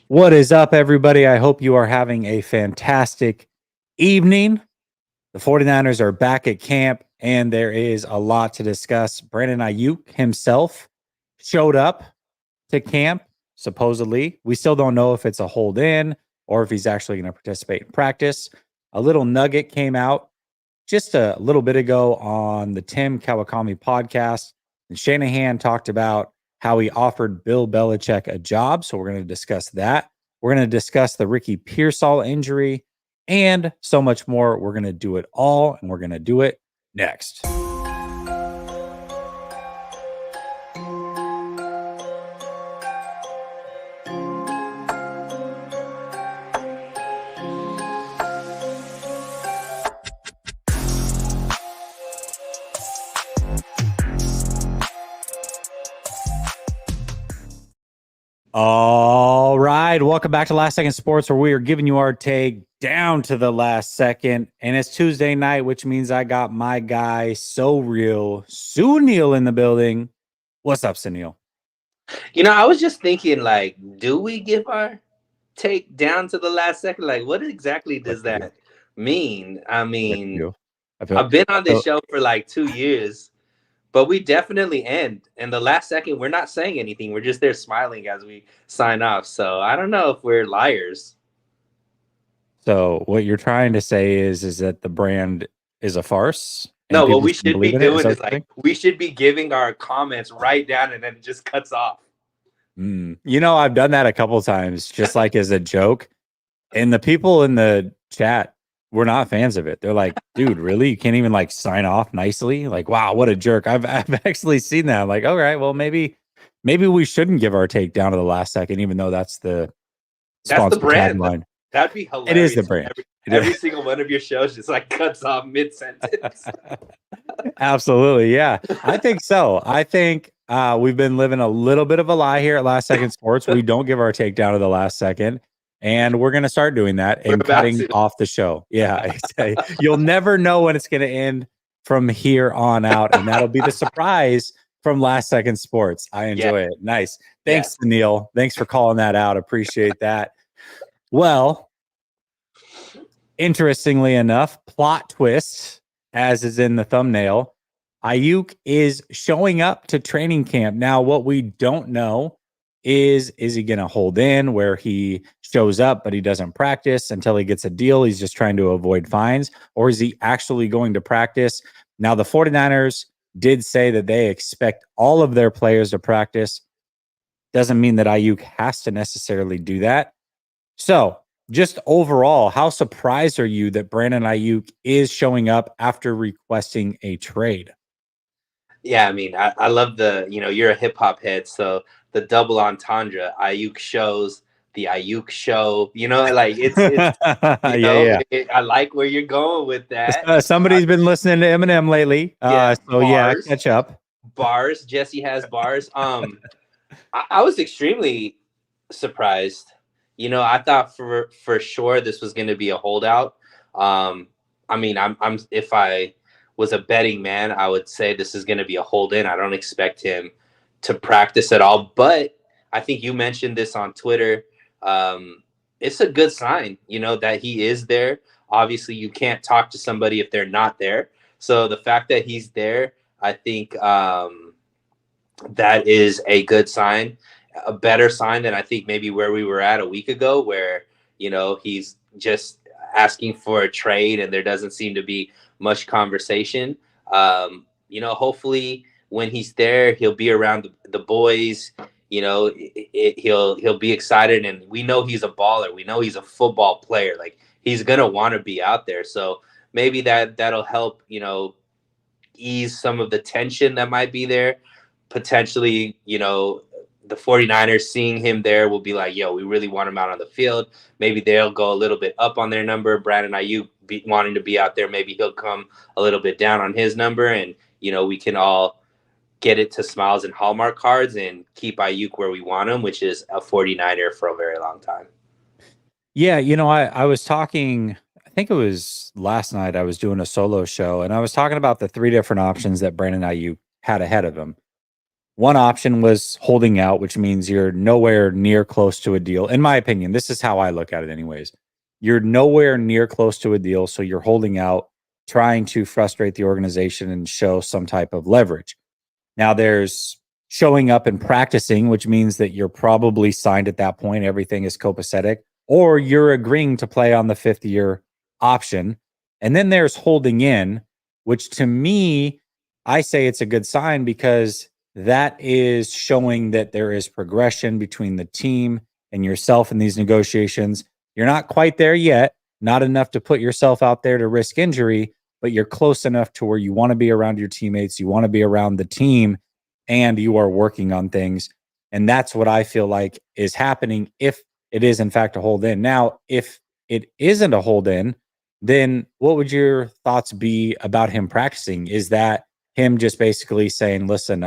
What is up, everybody? I hope you are having a fantastic evening. The 49ers are back at camp, and there is a lot to discuss. Brandon Aiyuk himself showed up to camp, supposedly. We still don't know if it's a hold in or if he's actually going to participate in practice. A little nugget came out just a little bit ago on the Tim Kawakami podcast, and Shanahan talked about how he offered Bill Belichick a job. So we're going to discuss that. We're going to discuss the Ricky Pearsall injury and so much more. We're going to do it all, and we're going to do it next. All right. Welcome back to Last Second Sports, where we are giving you our take down to the last second. And it's Tuesday night, which means I got my guy, So Real, Sunil in the building. What's up, Sunil? I was just thinking, like, do we give our take down to the last second? Like, what exactly does that mean? I mean, I've been on this show for like 2 years, but we definitely end. And the last second, we're not saying anything. We're just there smiling as we sign off. So I don't know if we're liars. So what you're trying to say is that the brand is a farce? No, what we should be doing is like, we should be giving our comments right down and then it just cuts off. I've done that a couple times, just like as a joke. And the people in the chat were not fans of it. They're like, dude, really? You can't even like sign off nicely? Like, wow, what a jerk. I've actually seen that. I'm like, all right, well, maybe we shouldn't give our take down to the last second, even though that's the brand tagline. That'd be hilarious. It is the brand. Every single one of your shows just like cuts off mid-sentence. Absolutely. Yeah, I think so. I think we've been living a little bit of a lie here at Last Second Sports. We don't give our take down to the last second. And we're going to start doing that and cutting off the show. Yeah. You'll never know when it's going to end from here on out. And that'll be the surprise from Last Second Sports. I enjoy it. Nice. Thanks, Neil. Thanks for calling that out. Appreciate that. Well, interestingly enough, plot twist, as is in the thumbnail, Aiyuk is showing up to training camp. Now, what we don't know is he going to hold in where he shows up, but he doesn't practice until he gets a deal? He's just trying to avoid fines. Or is he actually going to practice? Now, the 49ers did say that they expect all of their players to practice. Doesn't mean that Aiyuk has to necessarily do that. So, just overall, how surprised are you that Brandon Aiyuk is showing up after requesting a trade? Yeah, I mean, I love you're a hip hop head, so the double entendre, Aiyuk shows, the Aiyuk show, like it's I like where you're going with that. Somebody's been listening to Eminem lately. Catch up. Bars. Jesse has bars. I was extremely surprised. I thought for sure this was going to be a holdout. I mean, I'm if I was a betting man, I would say this is going to be a hold in. I don't expect him to practice at all, but I think you mentioned this on Twitter. It's a good sign, that he is there. Obviously, you can't talk to somebody if they're not there. So the fact that he's there, I think that is a good sign, a better sign than I think maybe where we were at a week ago, where, he's just asking for a trade and there doesn't seem to be much conversation. Hopefully when he's there, he'll be around the boys. He'll be excited, and we know he's a baller. We know he's a football player. Like, he's gonna want to be out there. So maybe that'll help, ease some of the tension that might be there. Potentially, the 49ers seeing him there will be like, yo, we really want him out on the field. Maybe they'll go a little bit up on their number. Brandon Aiyuk wanting to be out there, maybe he'll come a little bit down on his number, and we can all get it to smiles and Hallmark cards and keep Aiyuk where we want him, which is a 49er for a very long time. Yeah, I was talking, I think it was last night, I was doing a solo show, and I was talking about the three different options that Brandon Aiyuk had ahead of him. One option was holding out, which means you're nowhere near close to a deal. In my opinion, this is how I look at it, anyways. You're nowhere near close to a deal. So you're holding out, trying to frustrate the organization and show some type of leverage. Now, there's showing up and practicing, which means that you're probably signed at that point. Everything is copacetic, or you're agreeing to play on the 5th-year option. And then there's holding in, which to me, I say it's a good sign because that is showing that there is progression between the team and yourself in these negotiations. You're not quite there yet, not enough to put yourself out there to risk injury, but you're close enough to where you want to be around your teammates, you want to be around the team, and you are working on things. And that's what I feel like is happening if it is, in fact, a hold in. Now, if it isn't a hold in, then what would your thoughts be about him practicing? Is that him just basically saying, "Listen,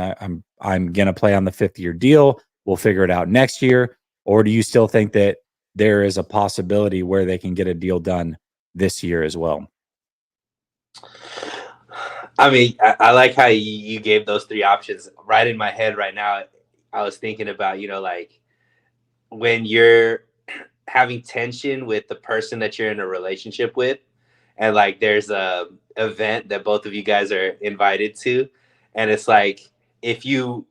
I'm gonna play on the 5th-year deal. We'll figure it out next year," or do you still think that there is a possibility where they can get a deal done this year as well? I mean, I like how you gave those three options right in my head right now. I was thinking about, like when you're having tension with the person that you're in a relationship with, and like there's a event that both of you guys are invited to, and it's like if you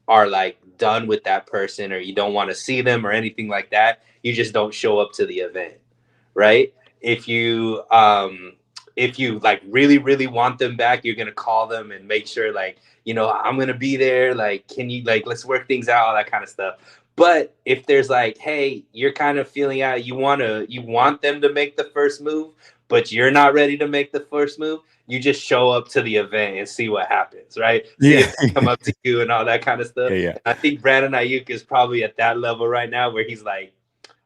are like done with that person or you don't want to see them or anything like that, you just don't show up to the event, right? If you like really really want them back, you're gonna call them and make sure like, I'm gonna be there, like can you like let's work things out, all that kind of stuff. But if there's like, hey, you're kind of feeling out, you want them to make the first move, but you're not ready to make the first move, you just show up to the event and see what happens, right? See Yeah. if they come up to you and all that kind of stuff. Yeah, yeah. I think Brandon Aiyuk is probably at that level right now where he's like,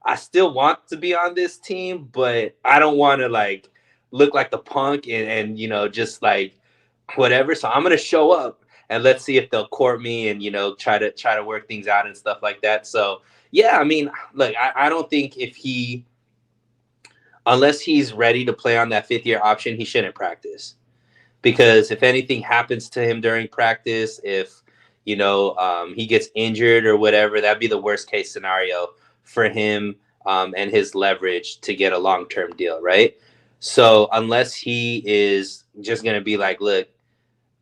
I still want to be on this team, but I don't want to like look like the punk and just like whatever. So I'm gonna show up and let's see if they'll court me and try to work things out and stuff like that. So yeah, I mean, look, I don't think if unless he's ready to play on that 5th-year option, he shouldn't practice. Because if anything happens to him during practice, if he gets injured or whatever, that'd be the worst case scenario for him, and his leverage to get a long-term deal, right? So unless he is just going to be like, look,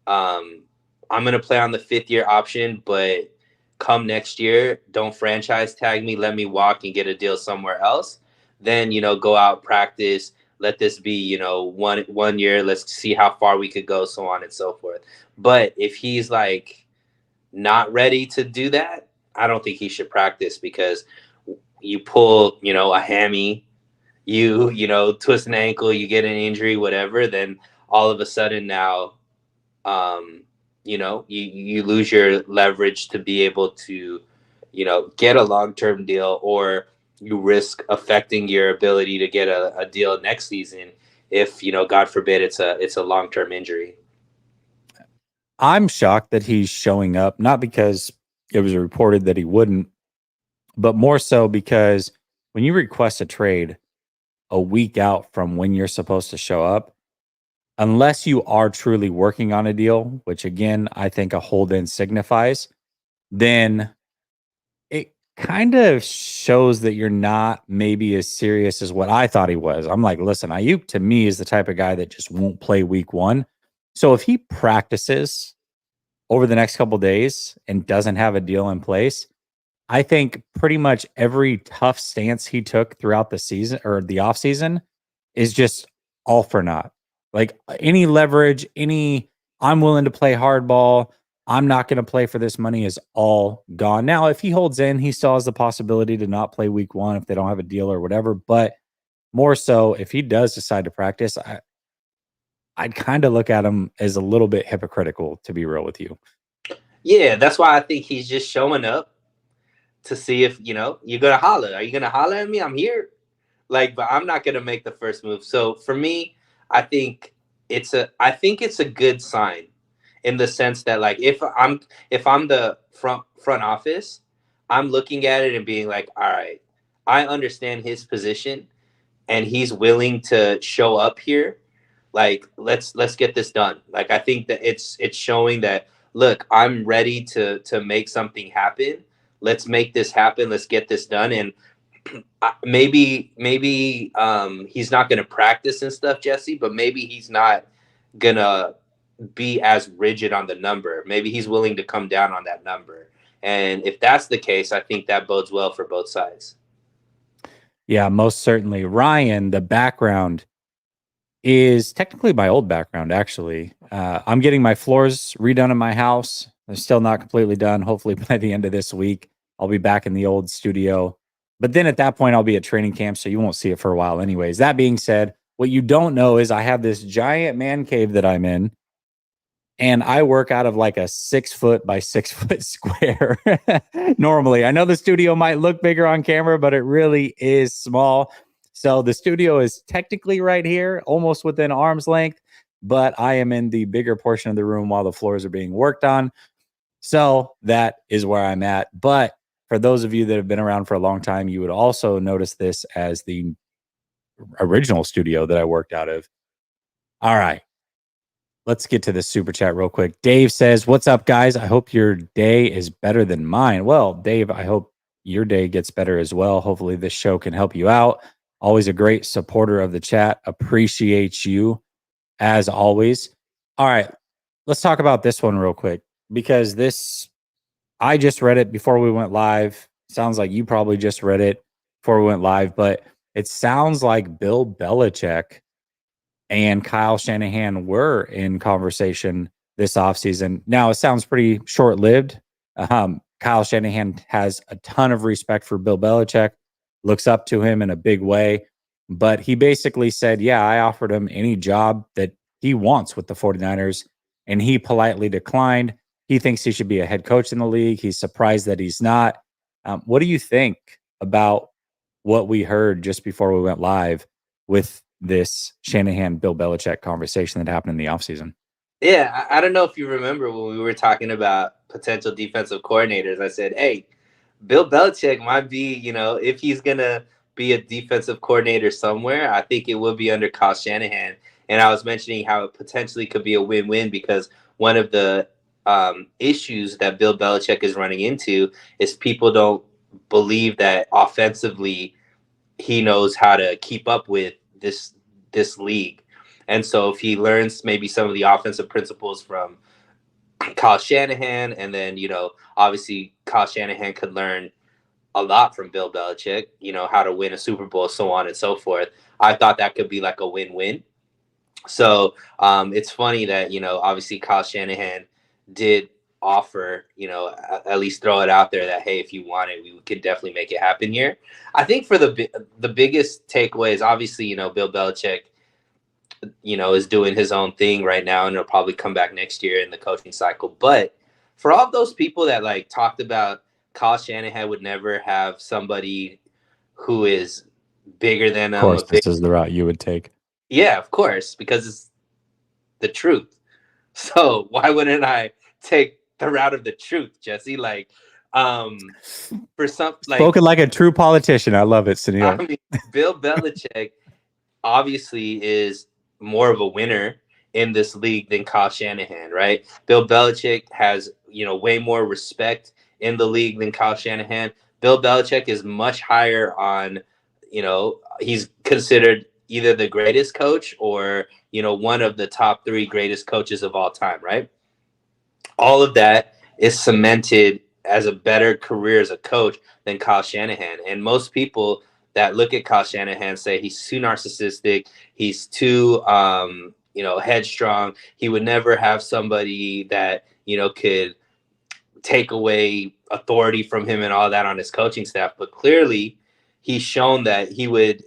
um, I'm going to play on the 5th-year option, but come next year, don't franchise tag me, let me walk and get a deal somewhere else. Then go out, practice, let this be one year, let's see how far we could go, so on and so forth. But if he's like not ready to do that, I don't think he should practice, because you pull a hammy, twist an ankle, you get an injury, whatever, then all of a sudden now, you lose your leverage to be able to get a long-term deal, or you risk affecting your ability to get a deal next season if God forbid it's a long-term injury. I'm shocked that he's showing up, not because it was reported that he wouldn't, but more so because when you request a trade a week out from when you're supposed to show up, unless you are truly working on a deal, which again, I think a hold in signifies, then it kind of shows that you're not maybe as serious as what I thought he was. I'm like, listen, Ayuk to me is the type of guy that just won't play week one. So if he practices over the next couple days and doesn't have a deal in place, I think pretty much every tough stance he took throughout the season or the offseason is just all for naught. Like any leverage, any I'm willing to play hardball, I'm not going to play for this money is all gone. Now, if he holds in, he still has the possibility to not play week one if they don't have a deal or whatever. But more so, if he does decide to practice, I'd kind of look at him as a little bit hypocritical, to be real with you. Yeah, that's why I think he's just showing up to see if you're gonna holler. Are you gonna holler at me? I'm here. Like, but I'm not gonna make the first move. So for me, I think it's a good sign, in the sense that like if I'm the front office, I'm looking at it and being like, all right, I understand his position and he's willing to show up here. Like let's get this done. Like I think that it's showing that, look, I'm ready to make something happen. Let's make this happen. Let's get this done. And maybe he's not going to practice and stuff, Jesse, but maybe he's not going to be as rigid on the number. Maybe he's willing to come down on that number. And if that's the case, I think that bodes well for both sides. Yeah, most certainly. Ryan, the background is technically my old background, actually. I'm getting my floors redone in my house. They're still not completely done. Hopefully, by the end of this week, I'll be back in the old studio. But then at that point, I'll be at training camp, so you won't see it for a while, anyways. That being said, what you don't know is I have this giant man cave that I'm in, and I work out of like a 6 foot by 6 foot square. Normally, I know the studio might look bigger on camera, but it really is small. So the studio is technically right here, almost within arm's length, but I am in the bigger portion of the room while the floors are being worked on. So that is where I'm at. But for those of you that have been around for a long time, you would also notice this as the original studio that I worked out of. All right. Let's get to the super chat real quick. Dave says, "What's up, guys? I hope your day is better than mine." Well, Dave, I hope your day gets better as well. Hopefully, this show can help you out. Always a great supporter of the chat. Appreciate you as always. All right, let's talk about this one real quick because I just read it before we went live. Sounds like you probably just read it before we went live, but it sounds like Bill Belichick and Kyle Shanahan were in conversation this offseason. Now, it sounds pretty short lived. Kyle Shanahan has a ton of respect for Bill Belichick, looks up to him in a big way. But he basically said, yeah, I offered him any job that he wants with the 49ers, and he politely declined. He thinks he should be a head coach in the league. He's surprised that he's not. What do you think about what we heard just before we went live with this Shanahan Bill Belichick conversation that happened in the offseason? Yeah, I don't know if you remember when we were talking about potential defensive coordinators. I said, hey, Bill Belichick might be, if he's going to be a defensive coordinator somewhere, I think it will be under Kyle Shanahan. And I was mentioning how it potentially could be a win-win because one of the issues that Bill Belichick is running into is people don't believe that offensively he knows how to keep up with this league. And so if he learns maybe some of the offensive principles from Kyle Shanahan, and then, obviously Kyle Shanahan could learn a lot from Bill Belichick, how to win a Super Bowl, so on and so forth. I thought that could be like a win-win. So it's funny that, obviously Kyle Shanahan did offer, at least throw it out there that, hey, if you want it, we could definitely make it happen here. I think for the biggest takeaway is obviously, Bill Belichick, is doing his own thing right now, and he'll probably come back next year in the coaching cycle. But for all of those people that like talked about Kyle Shanahan would never have somebody who is bigger than Of him. course, this is the route you would take. Yeah, of course, because it's the truth. So why wouldn't I take the route of the truth, Jesse? Like, for some, spoken like a true politician. I love it, Sunil. I mean, Bill Belichick obviously is more of a winner in this league than Kyle Shanahan, right? Bill Belichick has, way more respect in the league than Kyle Shanahan. Bill Belichick is much higher on, he's considered either the greatest coach or, one of the top 3 greatest coaches of all time, right? All of that is cemented as a better career as a coach than Kyle Shanahan. And most people that look at Kyle Shanahan say he's too narcissistic, he's too headstrong. He would never have somebody that, could take away authority from him and all that on his coaching staff. But clearly he's shown that he would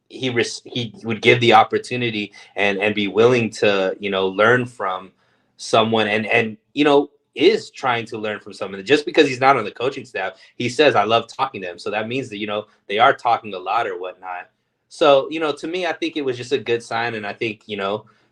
give the opportunity and be willing to, learn from someone and is trying to learn from someone. Just because he's not on the coaching staff, he says, I love talking to him. So that means that, they are talking a lot or whatnot. So, to me, I think it was just a good sign. And I think,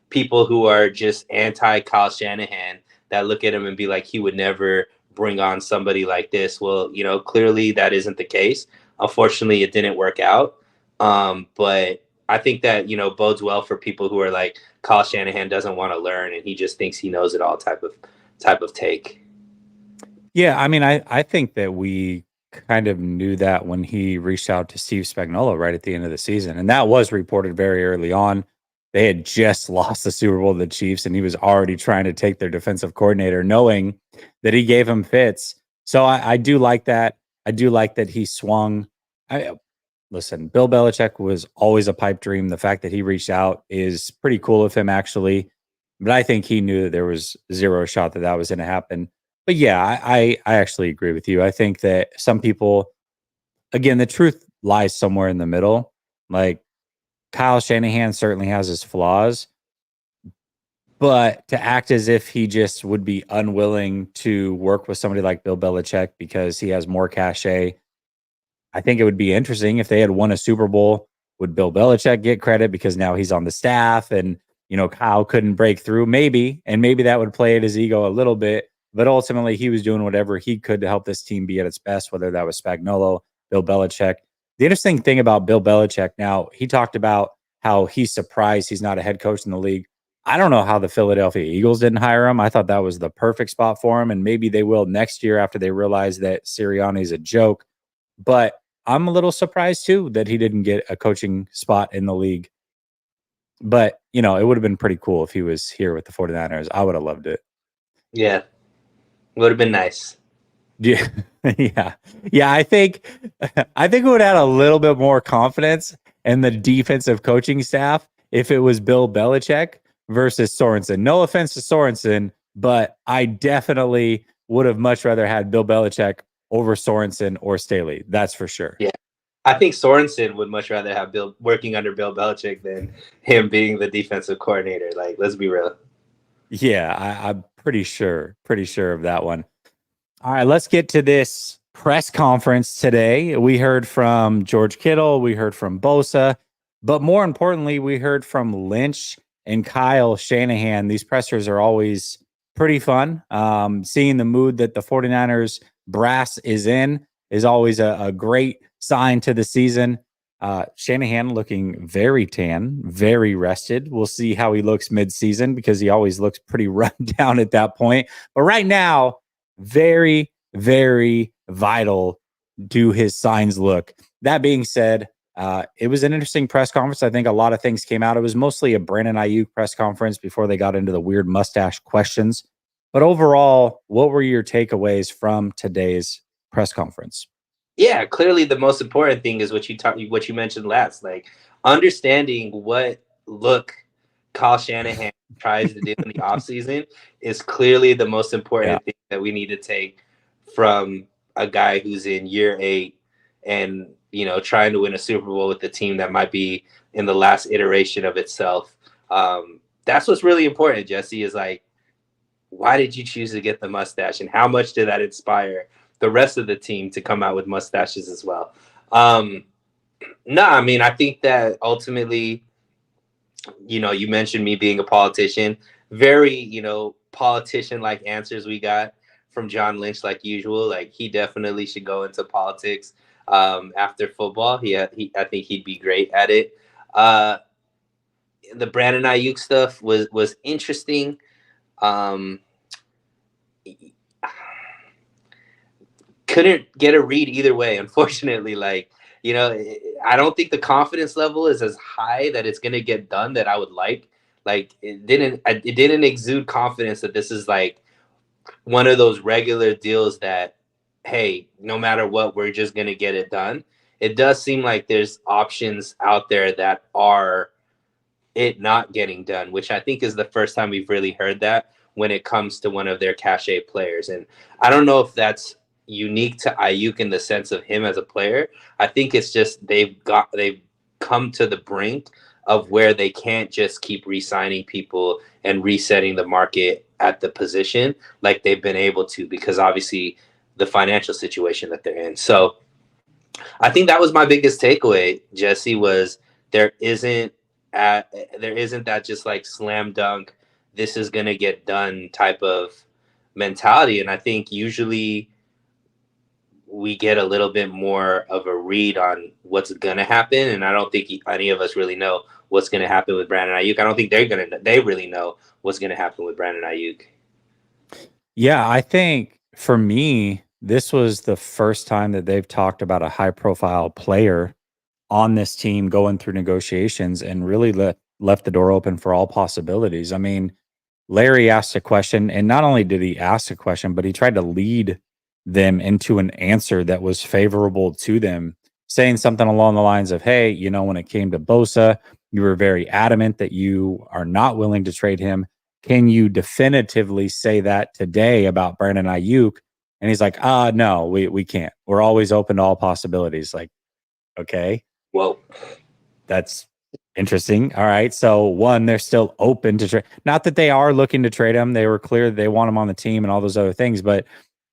people who are just anti Kyle Shanahan that look at him and be like, he would never bring on somebody like this. Well, clearly that isn't the case. Unfortunately, it didn't work out. But I think that, bodes well for people who are like, Kyle Shanahan doesn't want to learn and he just thinks he knows it all type type of take. Yeah, I mean, I think that we kind of knew that when he reached out to Steve Spagnuolo right at the end of the season, and that was reported very early on. They had just lost the Super Bowl to the Chiefs, and he was already trying to take their defensive coordinator, knowing that he gave him fits. So I do like that. I do like that he swung. I listen. Bill Belichick was always a pipe dream. The fact that he reached out is pretty cool of him, actually. But I think he knew that there was zero shot that that was going to happen. But yeah, I actually agree with you. I think that some people, again, the truth lies somewhere in the middle. Like Kyle Shanahan certainly has his flaws, but to act as if he just would be unwilling to work with somebody like Bill Belichick because he has more cachet, I think it would be interesting if they had won a Super Bowl. Would Bill Belichick get credit because now he's on the staff and, Kyle couldn't break through? Maybe. And maybe that would play at his ego a little bit. But ultimately, he was doing whatever he could to help this team be at its best, whether that was Spagnuolo, Bill Belichick. The interesting thing about Bill Belichick now, he talked about how he's surprised he's not a head coach in the league. I don't know how the Philadelphia Eagles didn't hire him. I thought that was the perfect spot for him. And maybe they will next year after they realize that Sirianni's a joke. But I'm a little surprised too that he didn't get a coaching spot in the league. But, it would have been pretty cool if he was here with the 49ers. I would have loved it. Yeah, would have been nice. Yeah. Yeah. Yeah, I think we would have had a little bit more confidence in the defensive coaching staff if it was Bill Belichick versus Sorensen. No offense to Sorensen, but I definitely would have much rather had Bill Belichick over Sorensen or Staley. That's for sure. Yeah. I think Sorensen would much rather have Bill working under Bill Belichick than him being the defensive coordinator. Like, let's be real. Yeah, I'm pretty sure of that one. All right, let's get to this press conference today. We heard from George Kittle, we heard from Bosa, but more importantly, we heard from Lynch and Kyle Shanahan. These pressers are always pretty fun. Seeing the mood that the 49ers brass is in is always a great sign to the season. Shanahan looking very tan, very rested. We'll see how he looks mid-season because he always looks pretty run down at that point. But right now, very, very vital do his signs look. That being said, it was an interesting press conference. I think a lot of things came out. It was mostly a Brandon Aiyuk press conference before they got into the weird mustache questions. But overall, what were your takeaways from today's press conference? Yeah, clearly the most important thing is what you mentioned last, like understanding what look Kyle Shanahan tries to do in the offseason is clearly the most important thing that we need to take from a guy who's in year 8 and trying to win a Super Bowl with the team that might be in the last iteration of itself. That's what's really important, Jesse, is like, why did you choose to get the mustache and how much did that inspire the rest of the team to come out with mustaches as well? No, I mean, I think that ultimately, you mentioned me being a politician, very, politician-like answers we got from John Lynch, like usual. Like, he definitely should go into politics after football. I think he'd be great at it. The Brandon Aiyuk stuff was interesting. Couldn't get a read either way, unfortunately. Like, I don't think the confidence level is as high that it's going to get done that I would like. Like, it didn't exude confidence that this is like one of those regular deals that, hey, no matter what, we're just going to get it done. It does seem like there's options out there that are it not getting done, which I think is the first time we've really heard that when it comes to one of their cachet players. And I don't know if that's unique to Aiyuk in the sense of him as a player. I think it's just they've come to the brink of where they can't just keep re-signing people and resetting the market at the position like they've been able to, because obviously the financial situation that they're in. So I think that was my biggest takeaway, Jesse, was there isn't that just like slam dunk, this is going to get done type of mentality. And I think usually we get a little bit more of a read on what's going to happen. And I don't think any of us really know what's going to happen with Brandon Aiyuk. I don't think they really know what's going to happen with Brandon Aiyuk. Yeah, I think for me, this was the first time that they've talked about a high profile player on this team going through negotiations and really left the door open for all possibilities. I mean, Larry asked a question, and not only did he ask a question, but he tried to lead them into an answer that was favorable to them, saying something along the lines of, "Hey, when it came to Bosa, you were very adamant that you are not willing to trade him. Can you definitively say that today about Brandon Ayuk?" And he's like, no, we can't. We're always open to all possibilities." Like, okay, Well, that's interesting. All right. So one, they're still open to trade. Not that they are looking to trade him. They were clear that they want him on the team and all those other things, but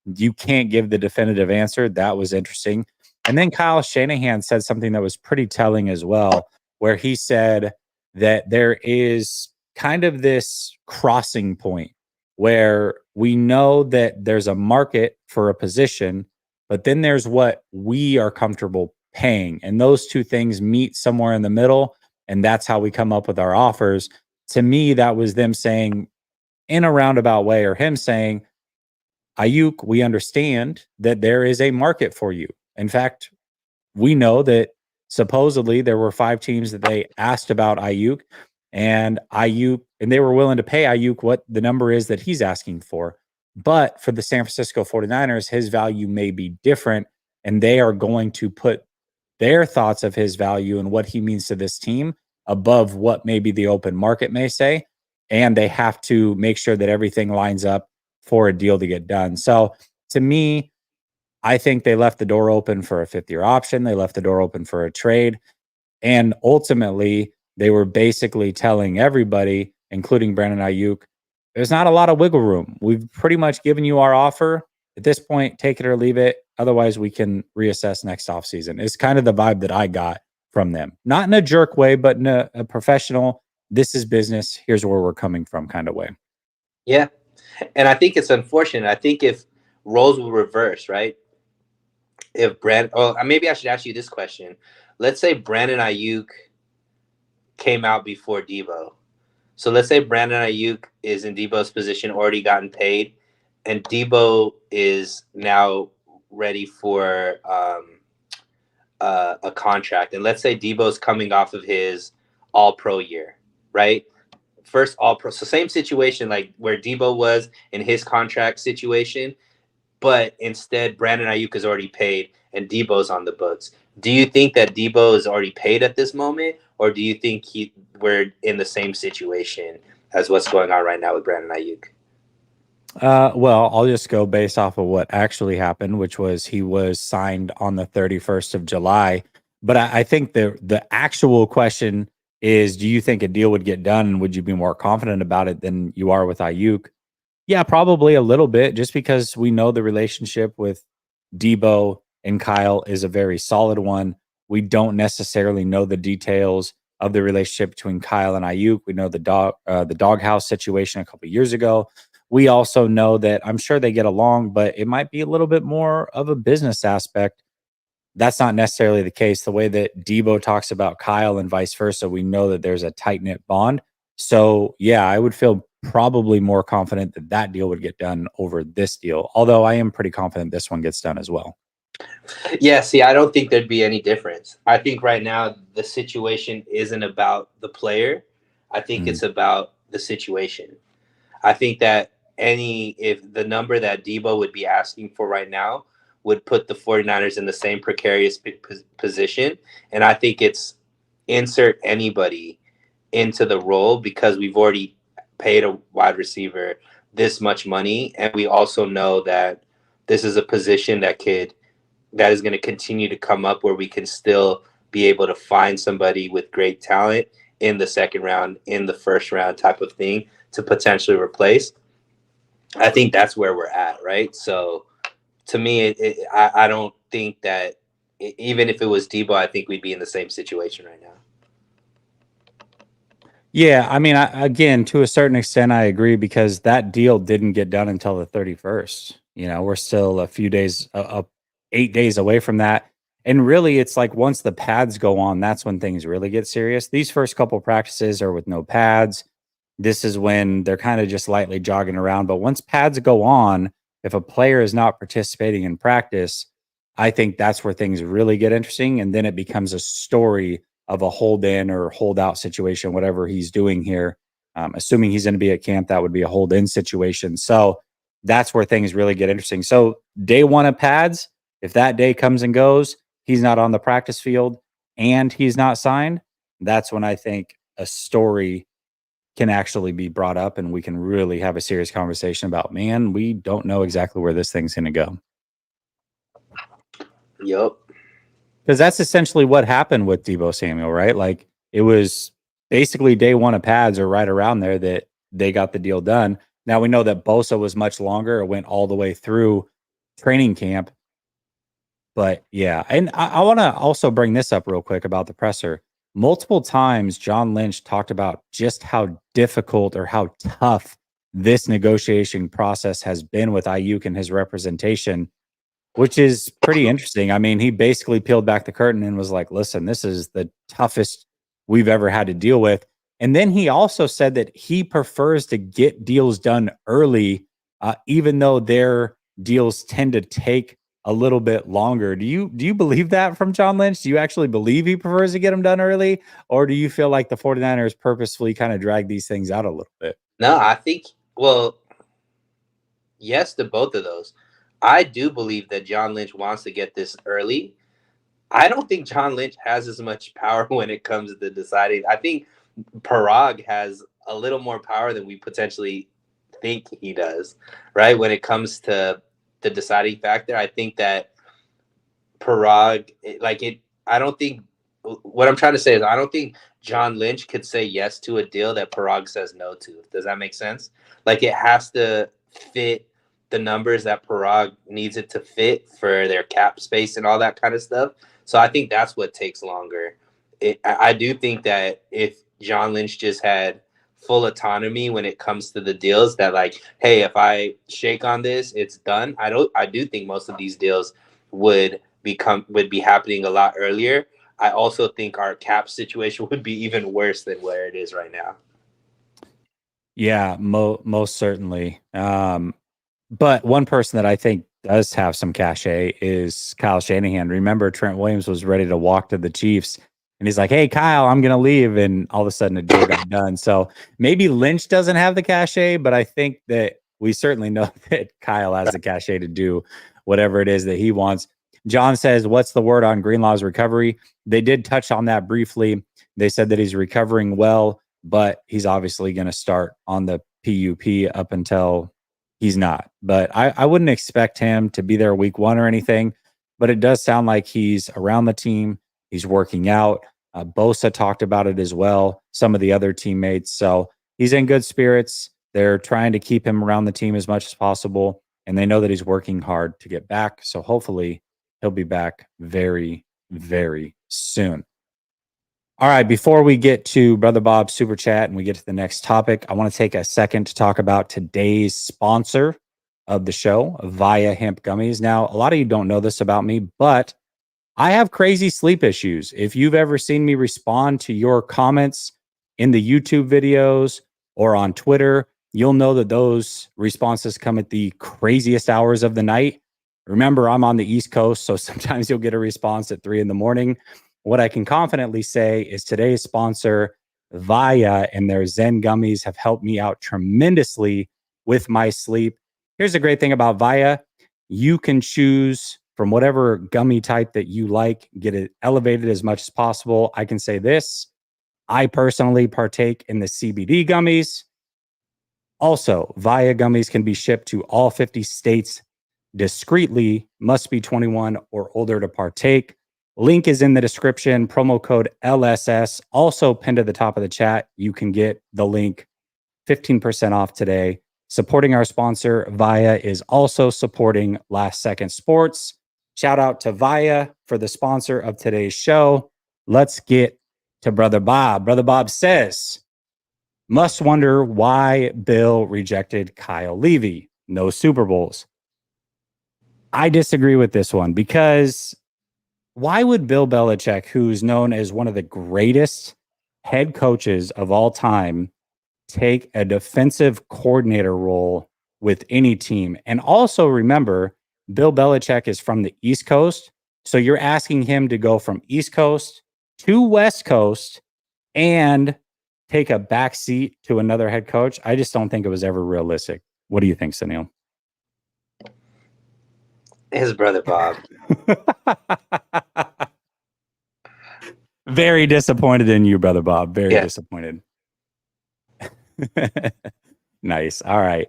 you can't give the definitive answer. That was interesting. And then Kyle Shanahan said something that was pretty telling as well, where he said that there is kind of this crossing point where we know that there's a market for a position, but then there's what we are comfortable paying. And those two things meet somewhere in the middle. And that's how we come up with our offers. To me, that was them saying in a roundabout way, or him saying, Ayuk, we understand that there is a market for you. In fact, we know that supposedly there were 5 teams that they asked about Ayuk, and they were willing to pay Ayuk what the number is that he's asking for. But for the San Francisco 49ers, his value may be different, and they are going to put their thoughts of his value and what he means to this team above what maybe the open market may say. And they have to make sure that everything lines up for a deal to get done. So to me, I think they left the door open for a 5th-year option. They left the door open for a trade. And ultimately, they were basically telling everybody, including Brandon Ayuk, there's not a lot of wiggle room. We've pretty much given you our offer. At this point, take it or leave it. Otherwise, we can reassess next offseason. It's kind of the vibe that I got from them. Not in a jerk way, but in a professional, this is business. Here's where we're coming from kind of way. yeah, and I think it's unfortunate. I think if roles will reverse, right? If maybe I should ask you this question. Let's say Brandon Ayuk came out before Debo. So let's say Brandon Ayuk is in Debo's position, already gotten paid, and Debo is now ready for a contract. And let's say Debo's coming off of his All Pro year, right? First All Pro. So same situation like where Debo was in his contract situation, but instead Brandon Ayuk is already paid and Debo's on the books. Do you think that Debo is already paid at this moment, or do you think we're in the same situation as what's going on right now with Brandon Ayuk? Well, I'll just go based off of what actually happened, which was he was signed on the 31st of July. But I think the actual question is, do you think a deal would get done? And would you be more confident about it than you are with Ayuk? Yeah, probably a little bit, just because we know the relationship with Debo and Kyle is a very solid one. We don't necessarily know the details of the relationship between Kyle and Ayuk. We know the doghouse situation a couple of years ago. We also know that I'm sure they get along, but it might be a little bit more of a business aspect. That's not necessarily the case. The way that Debo talks about Kyle and vice versa, we know that there's a tight knit bond. So, yeah, I would feel probably more confident that that deal would get done over this deal. Although I am pretty confident this one gets done as well. Yeah, see, I don't think there'd be any difference. I think right now the situation isn't about the player. I think Mhm. it's about the situation. I think that if the number that Debo would be asking for right now would put the 49ers in the same precarious position. And I think it's insert anybody into the role because we've already paid a wide receiver this much money. And we also know that this is a position that is going to continue to come up where we can still be able to find somebody with great talent in the second round, in the first round type of thing to potentially replace. I think that's where we're at, right? So to me, I don't think that even if it was Debo, I think we'd be in the same situation right now. Yeah, I mean, again, to a certain extent, I agree because that deal didn't get done until the 31st. We're still a few days, 8 days away from that. And really, it's like once the pads go on, that's when things really get serious. These first couple practices are with no pads. this is when they're kind of just lightly jogging around. But once pads go on, if a player is not participating in practice, I think that's where things really get interesting. And then it becomes a story of a hold in or hold out situation, whatever he's doing here. Assuming he's going to be at camp, that would be a hold in situation. So that's where things really get interesting. So day one of pads, if that day comes and goes, he's not on the practice field and he's not signed, that's when I think a story can actually be brought up and we can really have a serious conversation about, man, we don't know exactly where this thing's going to go. Yep. Because that's essentially what happened with Deebo Samuel, right? Like it was basically day one of pads or right around there that they got the deal done. Now we know that Bosa was much longer. It went all the way through training camp. But yeah, and I want to also bring this up real quick about the presser. Multiple times, John Lynch talked about just how difficult or how tough this negotiation process has been with Aiyuk and his representation, which is pretty interesting. I mean, he basically peeled back the curtain and was like, listen, this is the toughest we've ever had to deal with. And then he also said that he prefers to get deals done early, even though their deals tend to take a little bit longer. Do you believe that from John Lynch? Do you actually believe he prefers to get them done early? Or do you feel like the 49ers purposefully kind of drag these things out a little bit? No, I think, well, yes to both of those. I do believe that John Lynch wants to get this early. I don't think John Lynch has as much power when it comes to deciding. I think Parag has a little more power than we potentially think he does, right? When it comes to the deciding factor, I think that Parag, I don't think, what I'm trying to say is, I don't think John Lynch could say yes to a deal that Parag says no to. Does that make sense? Like, it has to fit the numbers that Parag needs it to fit for their cap space and all that kind of stuff. So I think that's what takes longer. I do think that if John Lynch just had full autonomy when it comes to the deals, that like, hey, if I shake on this, it's done. I do think most of these deals would be happening a lot earlier. I also think our cap situation would be even worse than where it is right now. Yeah, most certainly. But one person that I think does have some cachet is Kyle Shanahan. Remember, Trent Williams was ready to walk to the Chiefs, and he's like, "Hey, Kyle, I'm going to leave," and all of a sudden, a deal got done. So maybe Lynch doesn't have the cachet, but I think that we certainly know that Kyle has the cachet to do whatever it is that he wants. John says, "What's the word on Greenlaw's recovery?" They did touch on that briefly. They said that he's recovering well, but he's obviously going to start on the PUP up until he's not. But I wouldn't expect him to be there week one or anything. But it does sound like he's around the team. He's working out. Bosa talked about it as well, some of the other teammates. So he's in good spirits. They're trying to keep him around the team as much as possible. And they know that he's working hard to get back. So hopefully he'll be back very, very soon. All right, before we get to Brother Bob's super chat and we get to the next topic, I want to take a second to talk about today's sponsor of the show, Via Hemp Gummies. Now, a lot of you don't know this about me, but I have crazy sleep issues. If you've ever seen me respond to your comments in the YouTube videos or on Twitter, you'll know that those responses come at the craziest hours of the night. Remember, I'm on the East Coast, so sometimes you'll get a response at 3 a.m. What I can confidently say is today's sponsor, Via, and their Zen gummies have helped me out tremendously with my sleep. Here's the great thing about Via. You can choose from whatever gummy type that you like, get it elevated as much as possible. I can say this. I personally partake in the CBD gummies. Also, Via gummies can be shipped to all 50 states discreetly, must be 21 or older to partake. Link is in the description, promo code LSS, also pinned at the top of the chat. You can get the link 15% off today. Supporting our sponsor, Via, is also supporting Last Second Sports. Shout out to Via for the sponsor of today's show. Let's get to Brother Bob. Brother Bob says, must wonder why Bill rejected Kyle Levy. No Super Bowls. I disagree with this one because why would Bill Belichick, who's known as one of the greatest head coaches of all time, take a defensive coordinator role with any team. And also remember, Bill Belichick is from the East Coast. So you're asking him to go from East Coast to West Coast and take a back seat to another head coach. I just don't think it was ever realistic. What do you think, Sunil? His brother Bob. Very disappointed in you, brother Bob. Very disappointed. Nice. All right.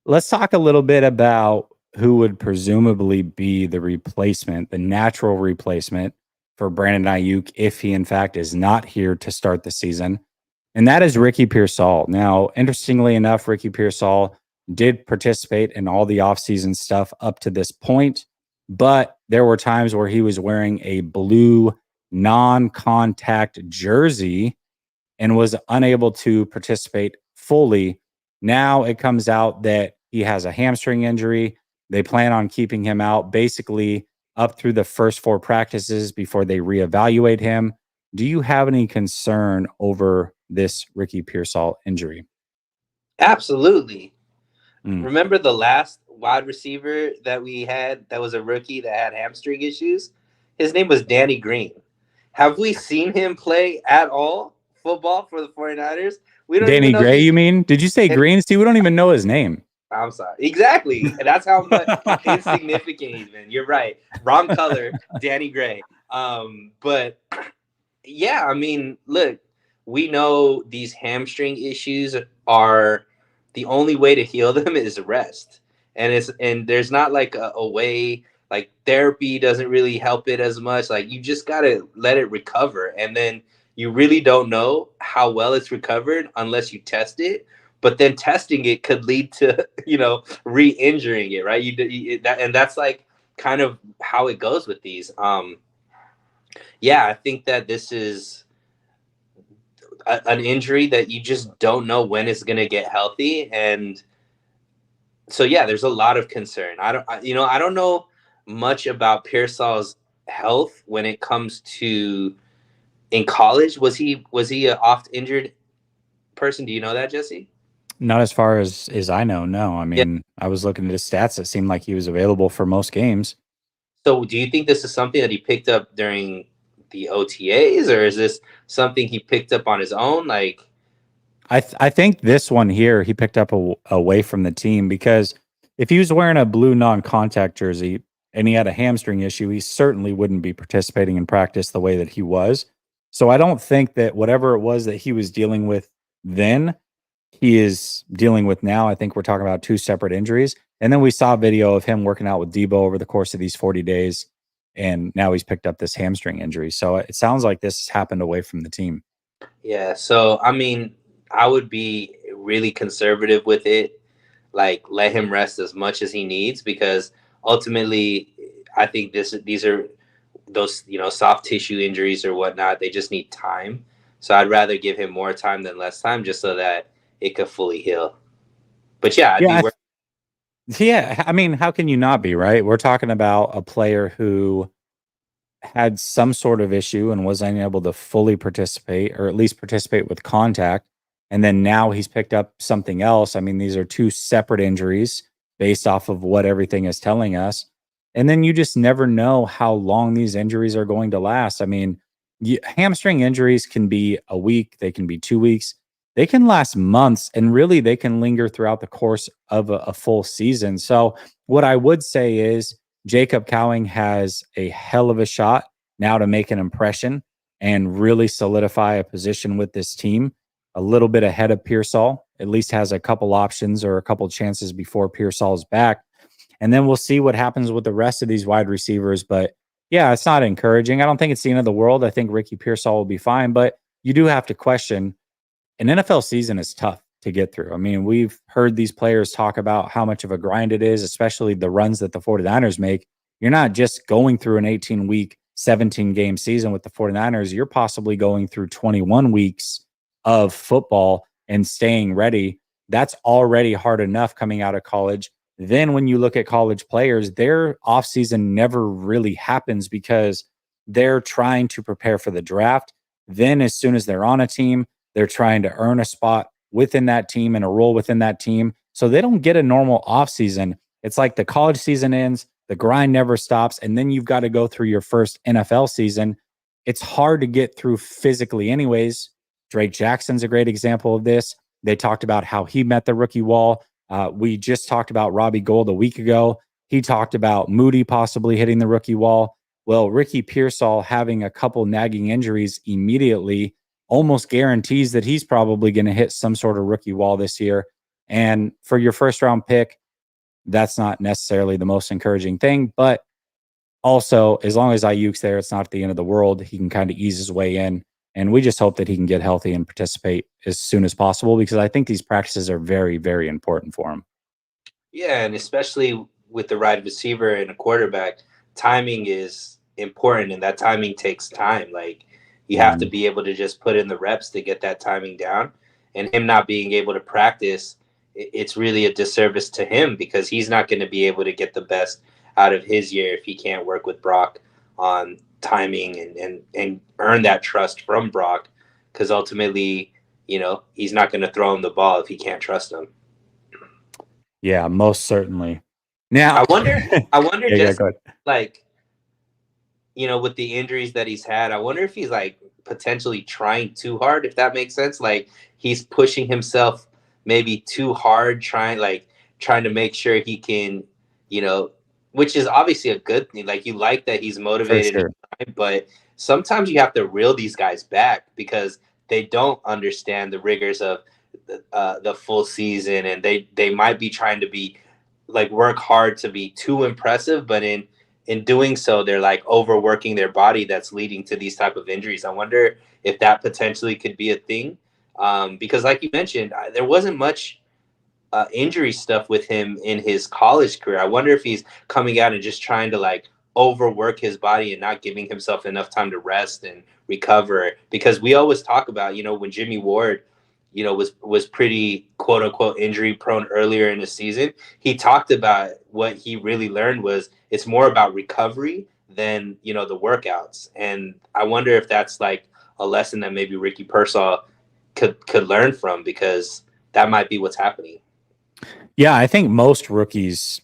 Let's talk a little bit about who would presumably be the replacement, the natural replacement for Brandon Aiyuk if he, in fact, is not here to start the season. And that is Ricky Pearsall. Now, interestingly enough, Ricky Pearsall did participate in all the offseason stuff up to this point, but there were times where he was wearing a blue non-contact jersey and was unable to participate fully. Now it comes out that he has a hamstring injury. They plan on keeping him out basically up through the first 4 practices before they reevaluate him. Do you have any concern over this Ricky Pearsall injury? Absolutely. Remember the last wide receiver that we had that was a rookie that had hamstring issues? His name was Danny Green. Have we seen him play at all football for the 49ers? We don't Danny even know. Gray, you mean? Did you say Green? See, we don't even know his name. I'm sorry. Exactly. That's how much insignificant he's been. You're right. Wrong color, Danny Gray. But yeah, I mean, look, we know these hamstring issues are the only way to heal them is rest. And there's not like a way, like therapy doesn't really help it as much. Like you just gotta let it recover. And then you really don't know how well it's recovered unless you test it. But then testing it could lead to, re-injuring it, right? And that's like kind of how it goes with these. Yeah, I think that this is an injury that you just don't know when it's going to get healthy. And so, yeah, there's a lot of concern. I don't know much about Pearsall's health when it comes to in college. Was he an oft injured person? Do you know that, Jesse? Not as far as I know. No, I mean, I was looking at his stats. It seemed like he was available for most games. So do you think this is something that he picked up during the OTAs, or is this something he picked up on his own? Like, I think this one here he picked up away from the team, because if he was wearing a blue non-contact jersey and he had a hamstring issue, he certainly wouldn't be participating in practice the way that he was. So I don't think that whatever it was that he was dealing with then, he is dealing with now. I think we're talking about 2 separate injuries. And then we saw a video of him working out with Debo over the course of these 40 days. And now he's picked up this hamstring injury. So it sounds like this has happened away from the team. Yeah. So, I mean, I would be really conservative with it. Like, let him rest as much as he needs, because ultimately, I think these are those, soft tissue injuries or whatnot. They just need time. So I'd rather give him more time than less time, just so that it could fully heal. But yeah, I mean, how can you not be, right? We're talking about a player who had some sort of issue and was unable to fully participate, or at least participate with contact. And then now he's picked up something else. I mean, these are 2 separate injuries based off of what everything is telling us. And then you just never know how long these injuries are going to last. I mean, hamstring injuries can be a week, they can be 2 weeks, they can last months, and really they can linger throughout the course of a full season. So what I would say is Jacob Cowing has a hell of a shot now to make an impression and really solidify a position with this team a little bit ahead of Pearsall. At least has a couple options or a couple chances before Pearsall's back. And then we'll see what happens with the rest of these wide receivers. But yeah, it's not encouraging. I don't think it's the end of the world. I think Ricky Pearsall will be fine. But you do have to question, an NFL season is tough to get through. I mean, we've heard these players talk about how much of a grind it is, especially the runs that the 49ers make. You're not just going through an 18-week, 17-game season with the 49ers. You're possibly going through 21 weeks of football and staying ready. That's already hard enough coming out of college. Then when you look at college players, their offseason never really happens because they're trying to prepare for the draft. Then as soon as they're on a team, they're trying to earn a spot within that team and a role within that team. So they don't get a normal offseason. It's like the college season ends, the grind never stops, and then you've got to go through your first NFL season. It's hard to get through physically, anyways. Drake Jackson's a great example of this. They talked about how he met the rookie wall. We just talked about Robbie Gould a week ago. He talked about Moody possibly hitting the rookie wall. Well, Ricky Pearsall having a couple nagging injuries immediately almost guarantees that he's probably going to hit some sort of rookie wall this year. And for your first round pick, that's not necessarily the most encouraging thing. But also, as long as Aiyuk's there, it's not the end of the world. He can kind of ease his way in. And we just hope that he can get healthy and participate as soon as possible, because I think these practices are very, very important for him. Yeah, and especially with the right receiver and a quarterback, timing is important, and that timing takes time. Like you have to be able to just put in the reps to get that timing down. And him not being able to practice, it's really a disservice to him because he's not going to be able to get the best out of his year if he can't work with Brock on timing and earn that trust from Brock. Because ultimately, he's not going to throw him the ball if he can't trust him. Yeah, most certainly. Now, I wonder yeah, just go ahead. like, with the injuries that he's had, I wonder if he's like potentially trying too hard, if that makes sense. Like he's pushing himself maybe too hard, trying to make sure he can, which is obviously a good thing. Like you like that he's For motivated, sure. but sometimes you have to reel these guys back because they don't understand the rigors of the full season, and they might be trying to be like work hard to be too impressive, but in doing so they're like overworking their body, that's leading to these type of injuries. I wonder if that potentially could be a thing, because like you mentioned, there wasn't much injury stuff with him in his college career. I wonder if he's coming out and just trying to like overwork his body and not giving himself enough time to rest and recover, because we always talk about, when Jimmy Ward, was pretty quote unquote injury prone earlier in the season. He talked about what he really learned was it's more about recovery than, the workouts. And I wonder if that's like a lesson that maybe Ricky Pearsall could learn from, because that might be what's happening. Yeah, I think most rookies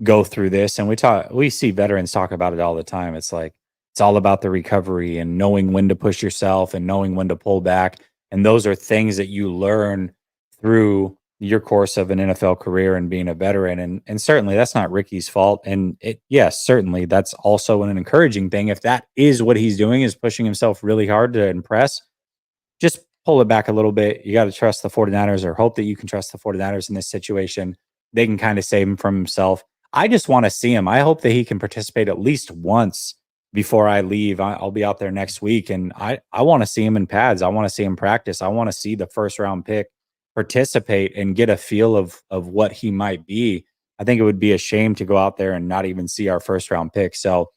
go through this, and we see veterans talk about it all the time. It's like it's all about the recovery and knowing when to push yourself and knowing when to pull back. And those are things that you learn through your course of an NFL career and being a veteran. And certainly that's not Ricky's fault. And yes, certainly that's also an encouraging thing. If that is what he's doing, is pushing himself really hard to impress, just pull it back a little bit. You got to trust the 49ers, or hope that you can trust the 49ers in this situation. They can kind of save him from himself. I just want to see him. I hope that he can participate at least once before I leave. I'll be out there next week, and I want to see him in pads. I want to see him practice. I want to see the first round pick participate and get a feel of what he might be. I think it would be a shame to go out there and not even see our first round pick. So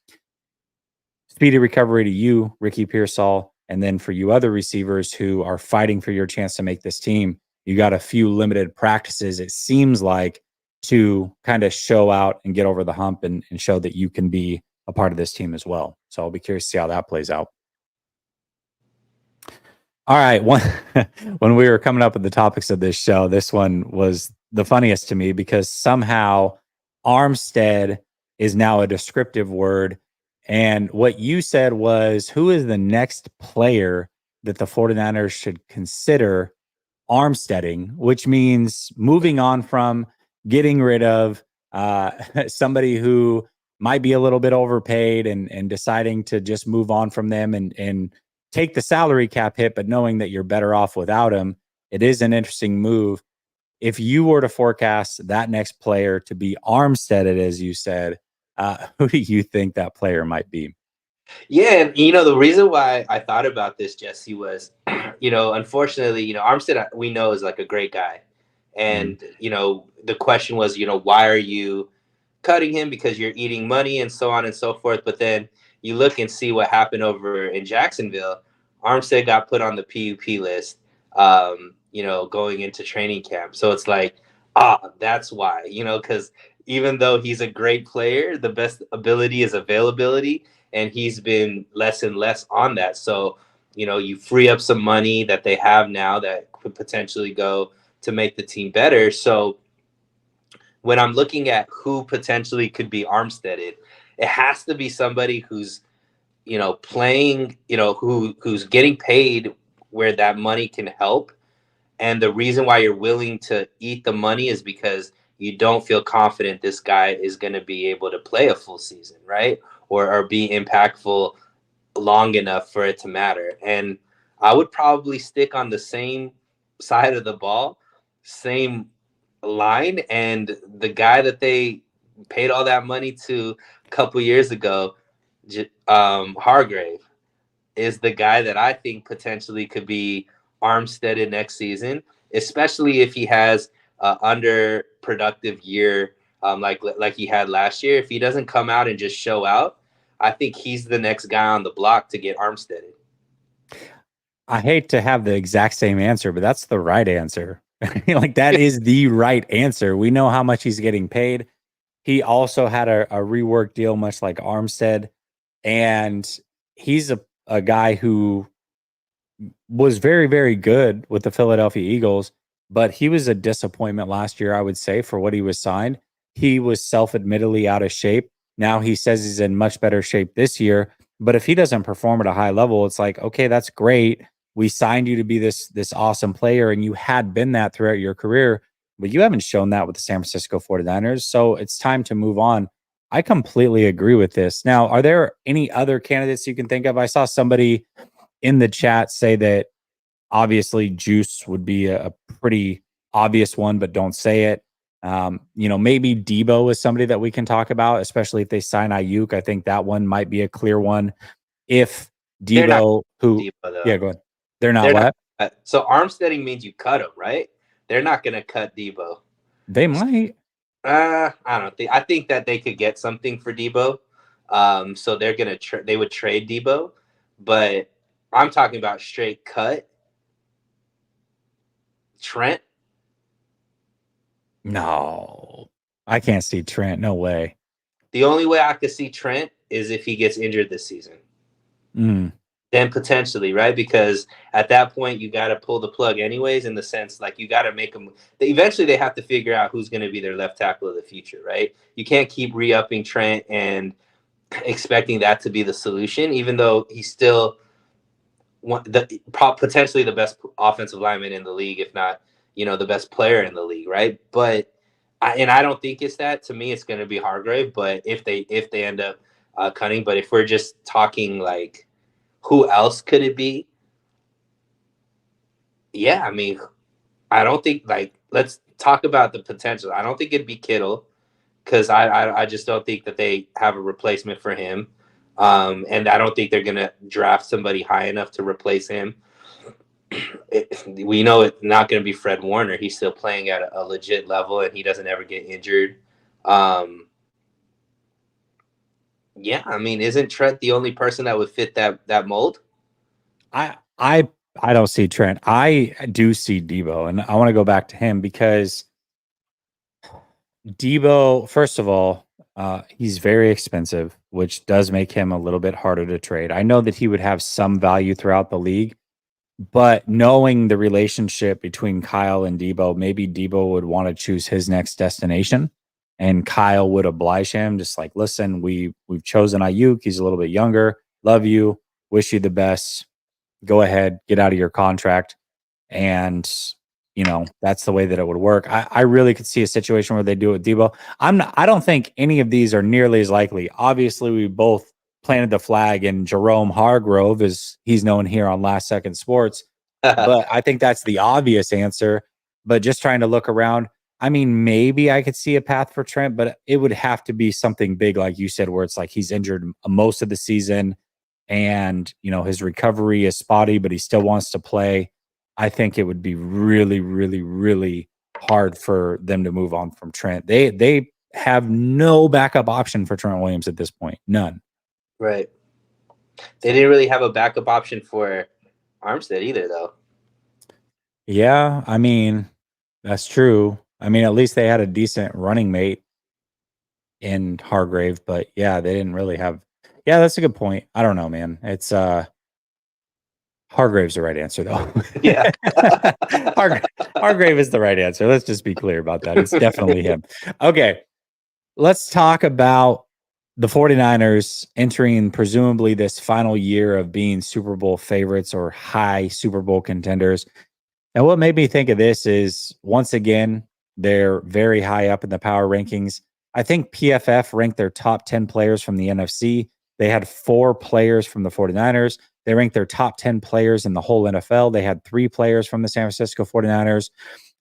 speedy recovery to you, Ricky Pearsall. And then for you other receivers who are fighting for your chance to make this team, you got a few limited practices, it seems like, to kind of show out and get over the hump and show that you can be a part of this team as well. So I'll be curious to see how that plays out. All right. When we were coming up with the topics of this show, this one was the funniest to me because somehow Armstead is now a descriptive word. And what you said was, who is the next player that the 49ers should consider Armsteading, which means moving on from, getting rid of somebody who might be a little bit overpaid, and deciding to just move on from them and take the salary cap hit, but knowing that you're better off without him. It is an interesting move. If you were to forecast that next player to be Armsteaded, as you said, who do you think that player might be? Yeah, and the reason why I thought about this, Jesse, was, unfortunately, Armstead, we know, is like a great guy. And, the question was, why are you cutting him? Because you're eating money and so on and so forth. But then you look and see what happened over in Jacksonville. Armstead got put on the PUP list, going into training camp. So it's like, that's why, because even though he's a great player, the best ability is availability, and he's been less and less on that. So, you free up some money that they have now that could potentially go to make the team better. So when I'm looking at who potentially could be Armsteaded, it has to be somebody who's, playing, who's getting paid where that money can help. And the reason why you're willing to eat the money is because you don't feel confident this guy is going to be able to play a full season, right? Or be impactful long enough for it to matter. And I would probably stick on the same side of the ball, same line. And the guy that they paid all that money to a couple years ago, Hargrave, is the guy that I think potentially could be Armsteaded next season, especially if he has underproductive year, like he had last year. If he doesn't come out and just show out, I think he's the next guy on the block to get Armsteaded. I hate to have the exact same answer, but that's the right answer. Like that is the right answer. We know how much he's getting paid. He also had a rework deal, much like Armstead, and he's a guy who was very, very good with the Philadelphia Eagles, but he was a disappointment last year, I would say, for what he was signed. He was self-admittedly out of shape. Now he says he's in much better shape this year, but if he doesn't perform at a high level, it's like, okay, that's great. We signed you to be this awesome player, and you had been that throughout your career, but you haven't shown that with the San Francisco 49ers. So it's time to move on. I completely agree with this. Now, are there any other candidates you can think of? I saw somebody in the chat say that obviously Juice would be a pretty obvious one, but don't say it. Maybe Debo is somebody that we can talk about, especially if they sign Aiyuk. I think that one might be a clear one. If Debo, Debo, though. Yeah, go ahead. They're not They're what? Not, so armsteading means you cut him, right? They're not going to cut Debo. They might. I don't think. I think that they could get something for Debo. So they're gonna they would trade Debo, but I'm talking about straight cut. Trent? No, I can't see Trent. No way. The only way I could see Trent is if he gets injured this season. Then potentially, right? Because at that point, you got to pull the plug anyways, in the sense like you got to make them. Eventually, they have to figure out who's going to be their left tackle of the future, right? You can't keep re-upping Trent and expecting that to be the solution, even though he's still potentially the best offensive lineman in the league, if not, the best player in the league, right? But I don't think it's that. To me, it's going to be Hargrave. But if they end up cutting, but if we're just talking like who else could it be? Yeah, I mean, I don't think let's talk about the potential. I don't think it'd be Kittle because I just don't think that they have a replacement for him. And I don't think they're going to draft somebody high enough to replace him. We know it's not going to be Fred Warner. He's still playing at a legit level, and he doesn't ever get injured. Yeah, I mean, isn't Trent the only person that would fit that mold? I don't see Trent. I do see Debo, and I want to go back to him because Debo, first of all, he's very expensive, which does make him a little bit harder to trade. I know that he would have some value throughout the league, but knowing the relationship between Kyle and Debo, maybe Debo would want to choose his next destination, and Kyle would oblige him, just like, listen, we've chosen Aiyuk. He's a little bit younger. Love you. Wish you the best. Go ahead, get out of your contract. And, that's the way that it would work. I really could see a situation where they do it with Debo. I don't think any of these are nearly as likely. Obviously, we both planted the flag, and Jerome Hargrove, as he's known here on Last Second Sports. But I think that's the obvious answer. But just trying to look around, I mean, maybe I could see a path for Trent, but it would have to be something big, like you said, where it's like he's injured most of the season and, his recovery is spotty, but he still wants to play. I think it would be really, really, really hard for them to move on from Trent. They have no backup option for Trent Williams at this point. None. Right. They didn't really have a backup option for Armstead either, though. Yeah, I mean, that's true. I mean, at least they had a decent running mate in Hargrave, but yeah, they didn't really have. Yeah, that's a good point. I don't know, man. It's Hargrave's the right answer, though. Yeah. Hargrave is the right answer. Let's just be clear about that. It's definitely him. Okay. Let's talk about the 49ers entering presumably this final year of being Super Bowl favorites or high Super Bowl contenders. And what made me think of this is, once again, they're very high up in the power rankings. I think PFF ranked their top 10 players from the NFC. They had 4 players from the 49ers. They ranked their top 10 players in the whole NFL. They had 3 players from the San Francisco 49ers.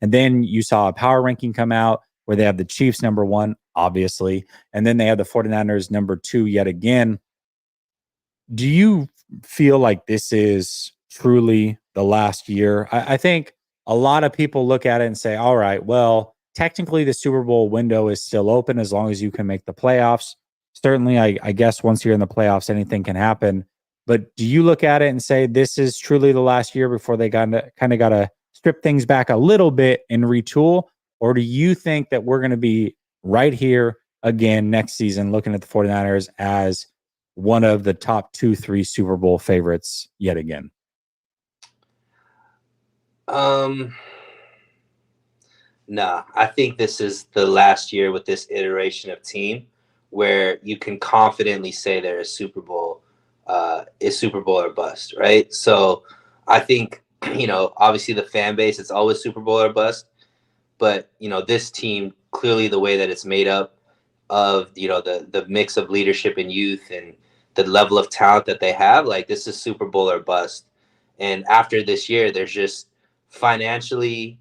And then you saw a power ranking come out where they have the Chiefs number 1, obviously. And then they have the 49ers number 2 yet again. Do you feel like this is truly the last year? I think a lot of people look at it and say, all right, well, technically the Super Bowl window is still open as long as you can make the playoffs. Certainly, I guess once you're in the playoffs, anything can happen. But do you look at it and say this is truly the last year before they kind of got to strip things back a little bit and retool? Or do you think that we're going to be right here again next season looking at the 49ers as one of the top 2-3 Super Bowl favorites yet again? Nah, I think this is the last year with this iteration of team where you can confidently say they're a Super Bowl, is Super Bowl or bust, right? So I think, obviously the fan base, it's always Super Bowl or bust, but this team, clearly the way that it's made up of, the mix of leadership and youth and the level of talent that they have, like this is Super Bowl or bust. And after this year, there's just financially,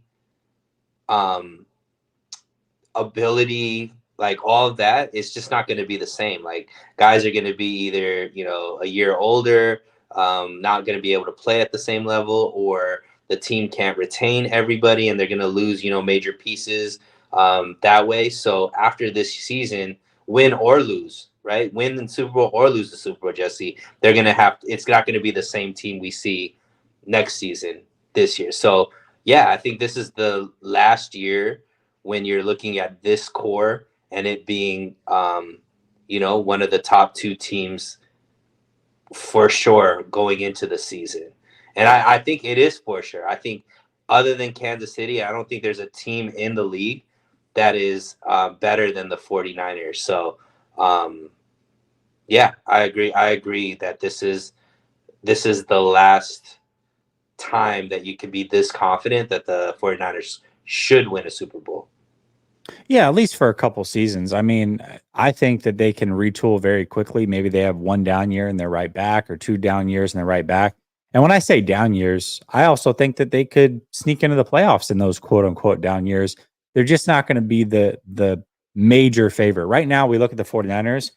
ability, like all of that, it's just not going to be the same. Like guys are going to be either a year older, not going to be able to play at the same level, or the team can't retain everybody and they're going to lose major pieces that way. So after this season, win or lose, right, win the Super Bowl or lose the Super Bowl, Jesse, they're going to have, it's not going to be the same team we see next season this year. So yeah, I think this is the last year when you're looking at this core and it being, one of the top 2 teams for sure going into the season. And I think it is for sure. I think other than Kansas City, I don't think there's a team in the league that is better than the 49ers. So, yeah, I agree. I agree that this is the last time that you can be this confident that the 49ers should win a Super Bowl. Yeah, at least for a couple seasons. I mean, I think that they can retool very quickly. Maybe they have 1 down year and they're right back, or 2 down years and they're right back. And when I say down years, I also think that they could sneak into the playoffs in those quote unquote down years. They're just not going to be the major favorite. Right now, we look at the 49ers,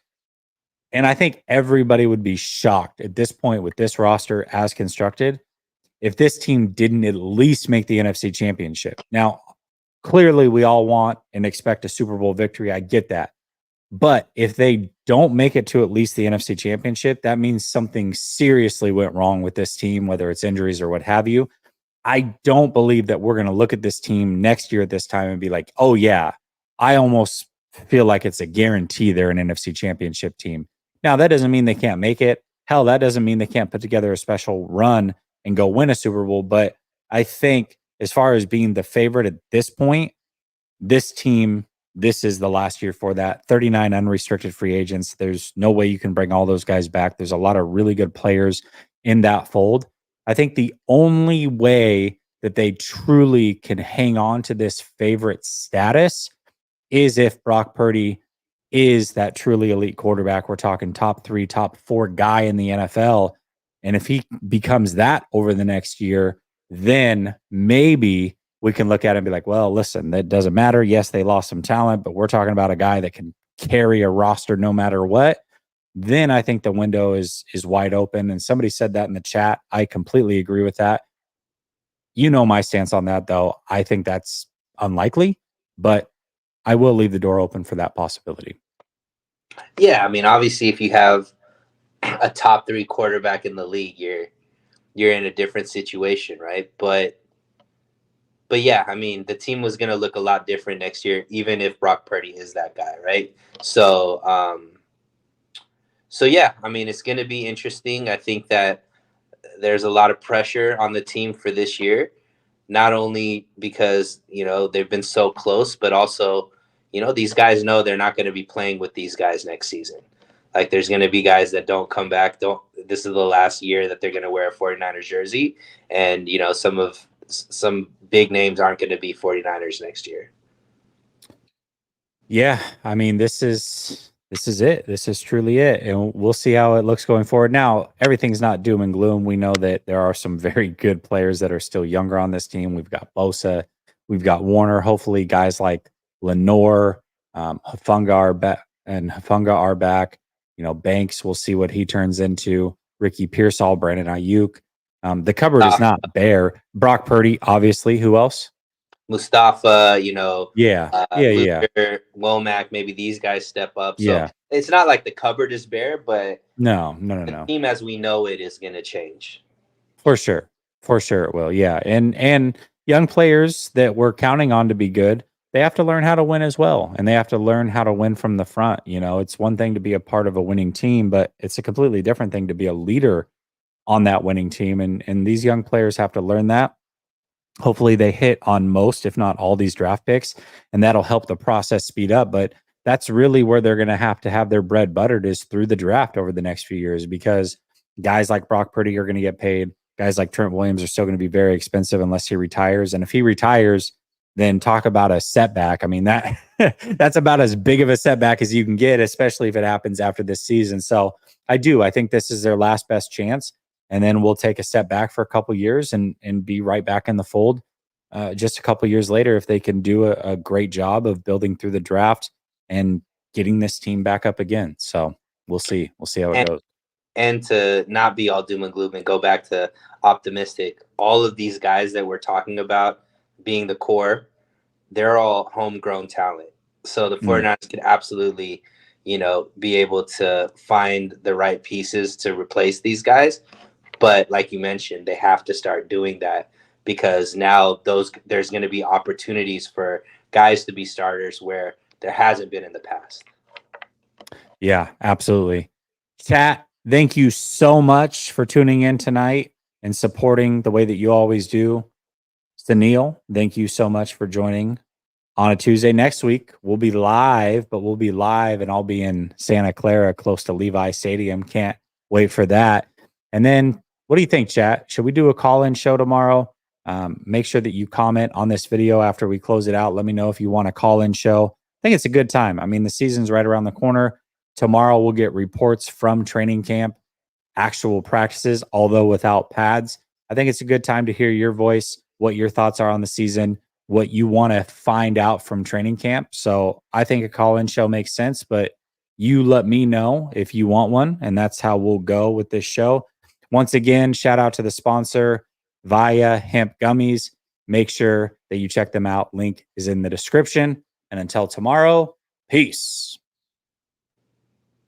and I think everybody would be shocked at this point with this roster as constructed if this team didn't at least make the NFC Championship. Now, clearly, we all want and expect a Super Bowl victory. I get that. But if they don't make it to at least the NFC Championship, that means something seriously went wrong with this team, whether it's injuries or what have you. I don't believe that we're going to look at this team next year at this time and be like, oh, yeah, I almost feel like it's a guarantee they're an NFC Championship team. Now, that doesn't mean they can't make it. Hell, that doesn't mean they can't put together a special run and go win a Super Bowl. But I think as far as being the favorite at this point, this team, this is the last year for that. 39 unrestricted free agents. There's no way you can bring all those guys back. There's a lot of really good players in that fold. I think the only way that they truly can hang on to this favorite status is if Brock Purdy is that truly elite quarterback. We're talking top 3, top 4 guy in the NFL. And if he becomes that over the next year, then maybe we can look at it and be like, well, listen, that doesn't matter. Yes, they lost some talent, but we're talking about a guy that can carry a roster no matter what. Then I think the window is wide open. And somebody said that in the chat. I completely agree with that. You know my stance on that, though. I think that's unlikely, but I will leave the door open for that possibility. Yeah, I mean, obviously, if you have a top 3 quarterback in the league, you're in a different situation, right? But yeah, I mean, the team was going to look a lot different next year, even if Brock Purdy is that guy, right? So, so yeah, I mean, it's going to be interesting. I think that there's a lot of pressure on the team for this year, not only because, they've been so close, but also, these guys know they're not going to be playing with these guys next season. Like, there's going to be guys that don't come back. This is the last year that they're going to wear a 49ers jersey. And, some big names aren't going to be 49ers next year. Yeah, I mean, this is it. This is truly it, and we'll see how it looks going forward. Now, everything's not doom and gloom. We know that there are some very good players that are still younger on this team. We've got Bosa, we've got Warner. Hopefully, guys like Lenore, Hufanga are back. Banks. We'll see what he turns into. Ricky Pearsall, Brandon Aiyuk. The cupboard is not bare. Brock Purdy, obviously. Who else? Mustafa, Yeah. Womack, maybe these guys step up. So Yeah. it's not like the cupboard is bare, but No. the team as we know it is going to change. For sure it will. Yeah, and young players that we're counting on to be good, they have to learn how to win as well, and they have to learn how to win from the front. It's one thing to be a part of a winning team, but it's a completely different thing to be a leader on that winning team, and these young players have to learn that. Hopefully they hit on most, if not all, these draft picks, and that'll help the process speed up. But that's really where they're going to have their bread buttered, is through the draft over the next few years, because guys like Brock Purdy are going to get paid. Guys like Trent Williams are still going to be very expensive unless he retires. And if he retires, then talk about a setback. I mean, that's about as big of a setback as you can get, especially if it happens after this season. So I think this is their last best chance. And then we'll take a step back for a couple years and be right back in the fold just a couple years later, if they can do a great job of building through the draft and getting this team back up again. So we'll see. We'll see how it goes. And to not be all doom and gloom and go back to optimistic, all of these guys that we're talking about being the core, they're all homegrown talent. So the 49ers could absolutely, be able to find the right pieces to replace these guys. But like you mentioned, they have to start doing that, because now there's going to be opportunities for guys to be starters where there hasn't been in the past. Yeah, absolutely. Chat, thank you so much for tuning in tonight and supporting the way that you always do. Neil, thank you so much for joining on a Tuesday. Next week, we'll be live, and I'll be in Santa Clara, close to Levi Stadium. Can't wait for that. And then, what do you think, chat? Should we do a call-in show tomorrow? Make sure that you comment on this video after we close it out. Let me know if you want a call-in show. I think it's a good time. I mean, the season's right around the corner. Tomorrow, we'll get reports from training camp, actual practices, although without pads. I think it's a good time to hear your voice, what your thoughts are on the season, what you want to find out from training camp. So I think a call-in show makes sense, but you let me know if you want one, and that's how we'll go with this show. Once again, shout out to the sponsor, Via Hemp Gummies. Make sure that you check them out. Link is in the description. And until tomorrow, peace.